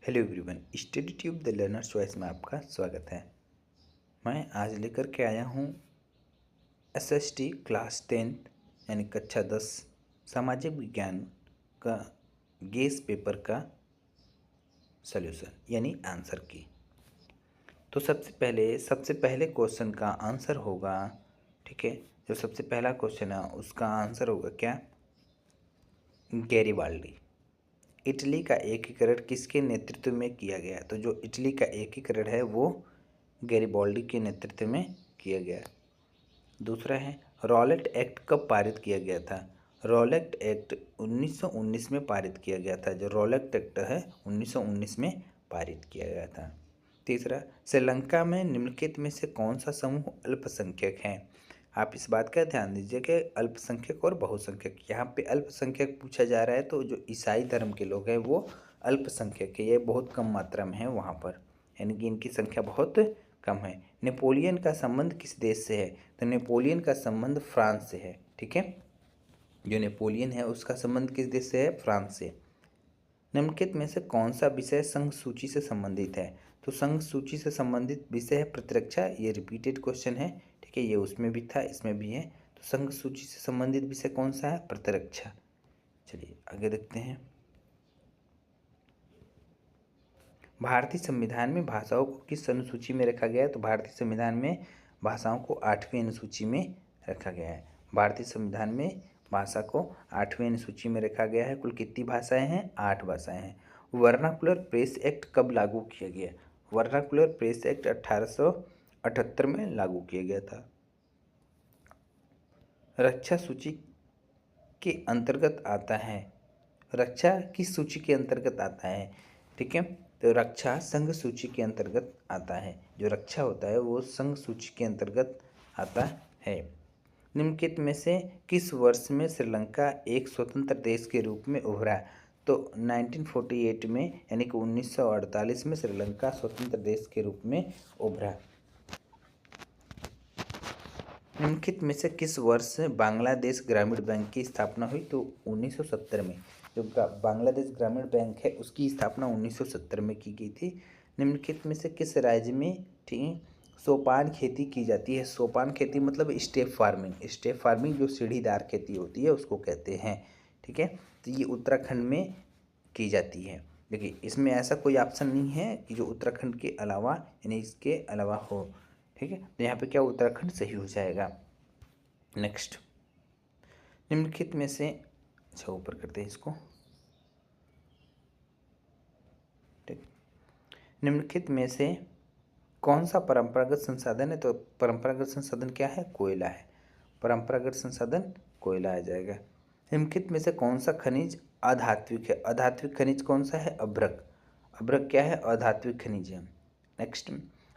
Hello everyone, study tube the learner choice में आपका स्वागत है। मैं आज लेकर के आया हूँ एसएसटी क्लास 10 यानी कक्षा 10 सामाजिक विज्ञान का गेस पेपर का सॉल्यूशन यानी आंसर की। तो सबसे पहले क्वेश्चन का आंसर होगा, ठीक है, जो सबसे पहला क्वेश्चन है उसका आंसर होगा क्या? गैरीबाल्डी। इटली का एकीकरण किसके नेतृत्व में किया गया? तो जो इटली का एकीकरण है वो गैरीबाल्डी के नेतृत्व में किया गया। दूसरा है, रॉलेट एक्ट कब पारित किया गया था? रॉलेट एक्ट 1919 में पारित किया गया था। जो रॉलेट एक्ट है 1919 में पारित किया गया था। तीसरा, श्रीलंका में निम्नलिखित में से कौन सा समूह अल्पसंख्यक है? आप इस बात का ध्यान दीजिए कि अल्पसंख्यक और बहुसंख्यक, यहाँ पे अल्पसंख्यक पूछा जा रहा है तो जो ईसाई धर्म के लोग हैं वो अल्पसंख्यक है। ये बहुत कम मात्रा में है वहाँ पर, यानी कि इनकी संख्या बहुत कम है। नेपोलियन का संबंध किस देश से है? तो नेपोलियन का संबंध फ्रांस से है। ठीक है, जो नेपोलियन है उसका संबंध किस देश से है? फ्रांस से। निम्नलिखित में से कौन सा विषय संघ सूची से संबंधित है? तो संघ सूची से संबंधित विषय है प्रतिरक्षा। ये रिपीटेड क्वेश्चन है, ठीक है, ये उसमें भी था इसमें भी है। तो संघ सूची से संबंधित विषय कौन सा है? प्रतिरक्षा। चलिए आगे देखते हैं। भारतीय संविधान में भाषाओं को किस अनुसूची में रखा गया है? तो भारतीय संविधान में भाषाओं को 8वीं अनुसूची में रखा गया है। भारतीय संविधान में भाषा को 8वीं अनुसूची में रखा गया है। कुल कितनी भाषाएं हैं? 8 भाषाएं हैं। वर्नाकुलर प्रेस एक्ट कब लागू किया गया? वर्नाकुलर प्रेस एक्ट 1878 में लागू किया गया था। रक्षा सूची के अंतर्गत आता है। रक्षा किस सूची के अंतर्गत आता है? ठीक है, तो रक्षा संघ सूची के अंतर्गत आता है। जो रक्षा होता है वो संघ सूची के अंतर्गत आता है। निम्नलिखित में से किस वर्ष में श्रीलंका एक स्वतंत्र देश के रूप में उभरा? तो 1948 में, यानी कि 1948 में श्रीलंका स्वतंत्र देश के रूप में उभरा। निम्नलिखित में से किस वर्ष बांग्लादेश ग्रामीण बैंक की स्थापना हुई? तो 1970 में। जो बांग्लादेश ग्रामीण बैंक है उसकी स्थापना 1970 में की गई थी। निम्नलिखित में से किस राज्य में, ठीक, सोपान खेती की जाती है? सोपान खेती मतलब स्टेप फार्मिंग। स्टेप फार्मिंग जो सीढ़ीदार खेती होती है उसको कहते हैं। ठीक है, तो ये उत्तराखंड में की जाती है। देखिए इसमें ऐसा कोई ऑप्शन नहीं है कि जो उत्तराखंड के अलावा यानी इसके अलावा हो। ठीक है, तो यहाँ पे क्या उत्तराखंड सही हो जाएगा। नेक्स्ट, निम्नलिखित में से, अच्छा ऊपर करते हैं इसको, ठीक, निम्नलिखित में से कौन सा परंपरागत संसाधन है? तो परंपरागत संसाधन क्या है? कोयला है। परंपरागत संसाधन कोयला आ जाएगा। निम्नलिखित में से कौन सा खनिज अधात्विक है? अधात्विक खनिज कौन सा है? अभ्रक। अभ्रक क्या है? अधात्विक खनिज है। नेक्स्ट,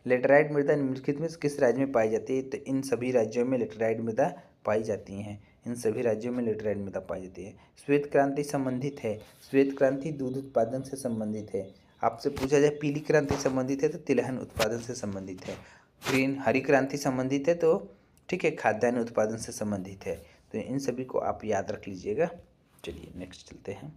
लेटराइट मृदा निम्नलिखित में किस राज्य में पाई जाती है? तो इन सभी राज्यों में लेटराइट मृदा पाई जाती हैं। इन सभी राज्यों में लेटराइट मृदा पाई जाती है। श्वेत क्रांति संबंधित है। श्वेत क्रांति दूध उत्पादन से संबंधित है। आपसे पूछा जाए पीली क्रांति संबंधित है तो तिलहन उत्पादन से संबंधित है। ग्रीन हरी क्रांति संबंधित है तो, ठीक है, खाद्यान्न उत्पादन से संबंधित है। तो इन सभी को आप याद रख लीजिएगा। चलिए नेक्स्ट चलते हैं।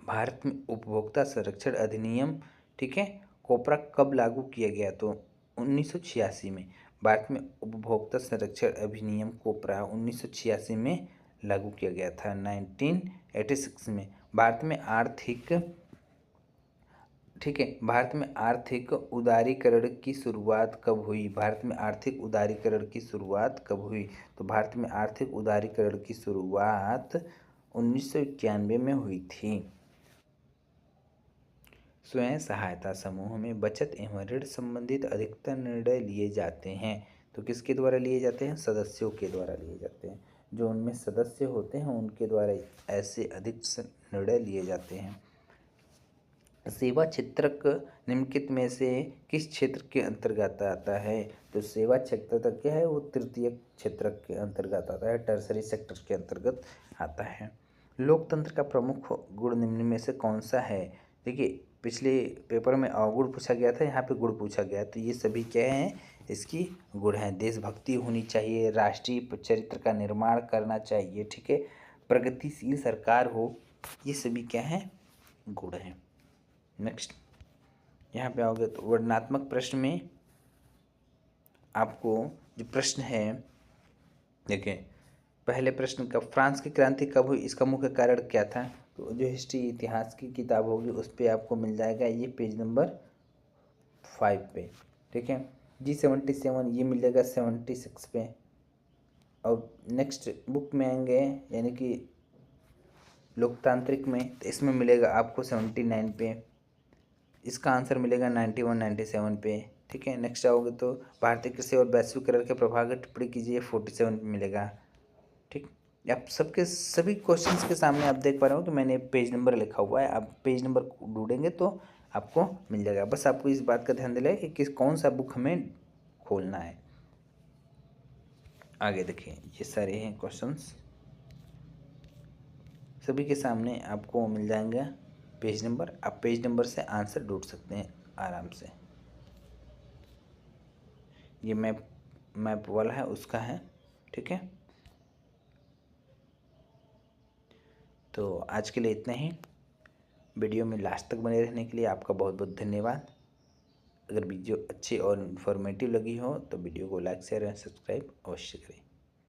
भारत में उपभोक्ता संरक्षण अधिनियम, ठीक है, कोपरा कब लागू किया गया? तो 1986 में। भारत में उपभोक्ता संरक्षण अधिनियम कोपरा 1986 में लागू किया गया था। 1986 में। भारत में आर्थिक, ठीक है, भारत में आर्थिक उदारीकरण की शुरुआत कब हुई? भारत में आर्थिक उदारीकरण की शुरुआत कब हुई? तो भारत में आर्थिक उदारीकरण की शुरुआत 1991 में हुई थी। स्वयं सहायता समूह में बचत एवं ऋण संबंधित अधिकतर निर्णय लिए जाते हैं। तो किसके द्वारा लिए जाते हैं? सदस्यों के द्वारा लिए जाते हैं। जो उनमें सदस्य होते हैं उनके द्वारा ऐसे अधिक निर्णय लिए जाते हैं। सेवा क्षेत्रक निम्नलिखित में से किस क्षेत्र के अंतर्गत आता है? तो सेवा क्षेत्र तक क्या है? वो तृतीय क्षेत्र के अंतर्गत आता है, टर्सरी सेक्टर के अंतर्गत आता है। लोकतंत्र का प्रमुख गुण निम्न में से कौन सा है? देखिए पिछले पेपर में अवगुण पूछा गया था, यहाँ पे गुण पूछा गया, तो ये सभी क्या हैं? इसकी गुण हैं। देशभक्ति होनी चाहिए, राष्ट्रीय चरित्र का निर्माण करना चाहिए, ठीक है, प्रगतिशील सरकार हो, ये सभी क्या हैं? गुण हैं। नेक्स्ट यहाँ पे आओगे तो वर्णनात्मक प्रश्न में आपको जो प्रश्न है, देखिए पहले प्रश्न का फ्रांस की क्रांति कब हुई, इसका मुख्य कारण क्या था। तो जो हिस्ट्री इतिहास की किताब होगी उस पर आपको मिल जाएगा, ये पेज नंबर 5 पे। ठीक है, G77 ये मिल जाएगा 76 पे। और नेक्स्ट बुक में आएंगे यानी कि लोकतांत्रिक में, तो इसमें मिलेगा आपको 79 पे। इसका आंसर मिलेगा 91 97 पे। ठीक है, नेक्स्ट आओगे तो भारतीय कृषि और वैश्वीकरण के प्रभाव की टिप्पणी कीजिए, 47 पे मिलेगा। ठीक, आप सबके सभी क्वेश्चंस के सामने आप देख पा रहे हो कि मैंने पेज नंबर लिखा हुआ है। आप पेज नंबर ढूंढेंगे तो आपको मिल जाएगा। बस आपको इस बात का ध्यान दिला है कि कौन सा बुक हमें खोलना है। आगे देखिए, ये सारे हैं क्वेश्चंस, सभी के सामने आपको मिल जाएंगे पेज नंबर। आप पेज नंबर से आंसर ढूंढ सकते हैं आराम से। ये मैप वाला है, उसका है। ठीक है, तो आज के लिए इतना ही। वीडियो में लास्ट तक बने रहने के लिए आपका बहुत बहुत धन्यवाद। अगर वीडियो अच्छी और इन्फॉर्मेटिव लगी हो तो वीडियो को लाइक शेयर एंड सब्सक्राइब अवश्य करें।